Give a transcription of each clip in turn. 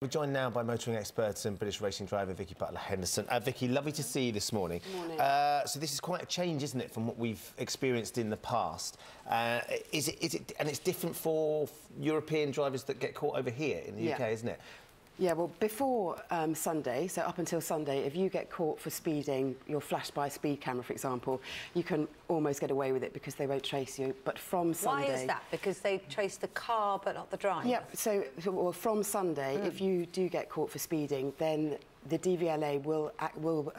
We're joined now by motoring experts and British racing driver Vicky Butler-Henderson. Vicky, lovely to see you this morning. Good morning. So this is quite a change, isn't it, from what we've experienced in the past? Is it, and it's different for European drivers that get caught over here in the UK, isn't it? Yeah, well, before Sunday, so up until Sunday, if you get caught for speeding, you're flashed by a speed camera, for example, you can almost get away with it because they won't trace you. But from Sunday... Why is that? Because they trace the car but not the driver? Yeah, so well, from Sunday, if you do get caught for speeding, then the DVLA will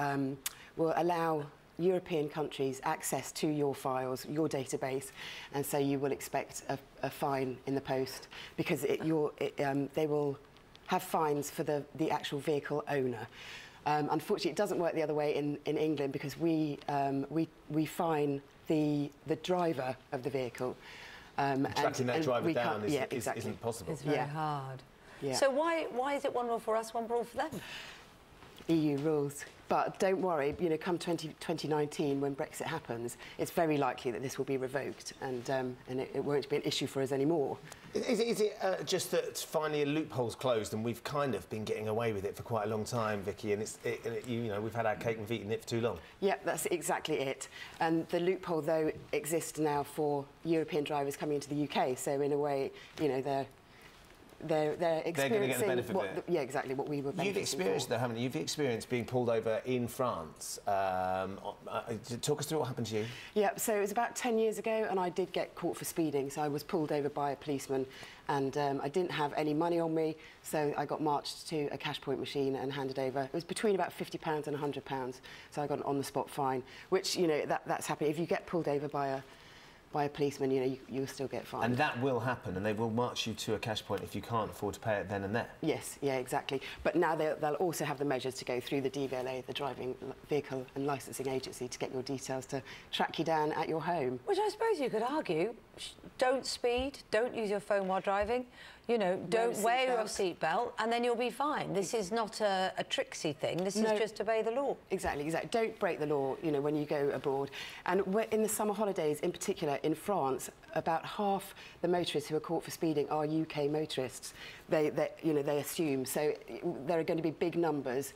allow European countries access to your files, your database, and so you will expect a fine in the post because they will have fines for the actual vehicle owner. Unfortunately, it doesn't work the other way in England because we fine the driver of the vehicle. Tracking that driver down exactly. isn't possible. It's very hard. Yeah. So why is it one rule for us, one rule for them? EU rules. But don't worry, you know, come 2019, when Brexit happens, it's very likely that this will be revoked and it won't be an issue for us anymore. Is it just that finally a loophole's closed and we've kind of been getting away with it for quite a long time, Vicky, and you know, we've had our cake and eaten it for too long? Yeah, that's exactly it. And the loophole, though, exists now for European drivers coming into the UK, so in a way, you know, they're experiencing going to get the benefit of it. Yeah, exactly, what we were benefiting You've experienced, though, haven't you? You've experienced being pulled over in France. Talk us through what happened to you. Yeah, so it was about 10 years ago, and I did get caught for speeding. So I was pulled over by a policeman, and I didn't have any money on me, so I got marched to a cash point machine and handed over. It was between about £50 and £100, so I got an on-the-spot fine, which, you know, that's happening. If you get pulled over by a policeman, you know, you'll still get fined. And that will happen, and they will march you to a cash point if you can't afford to pay it then and there. Yes, yeah, exactly. But now they'll also have the measures to go through the DVLA, the Driving Vehicle and Licensing Agency, to get your details to track you down at your home. Which I suppose you could argue, don't speed, don't use your phone while driving, you know, don't wear your seatbelt, and then you'll be fine. This is not a tricksy thing, this is just obey the law. Exactly, exactly. Don't break the law, you know, when you go abroad. And in the summer holidays, in particular, in France, about half the motorists who are caught for speeding are UK motorists. They assume. So there are going to be big numbers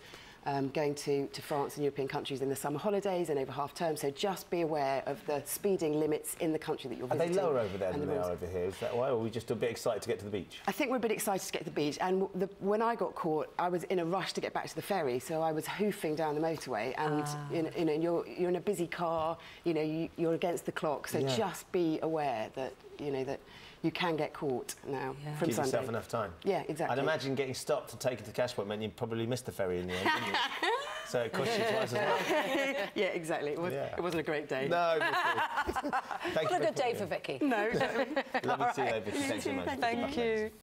going to France and European countries in the summer holidays and over half-term, so just be aware of the speeding limits in the country that you're visiting. Are they lower over there than they are over here? Is that why, or are we just a bit excited to get to the beach? I think we're a bit excited to get to the beach, and when I got caught, I was in a rush to get back to the ferry, so I was hoofing down the motorway, and you know, you're in a busy car, you know, you're against the clock, so just be aware that, you know, that you can get caught now from Give Sunday. yourself enough time. Yeah, exactly. I'd imagine getting stopped and taken to cash point meant you probably missed the ferry in the end, didn't you? So it cost you twice as much. Yeah, exactly. It wasn't a great day. No. Not a good day for Vicky. No. Lovely to see you, Vicky. Thanks so much. Thank you.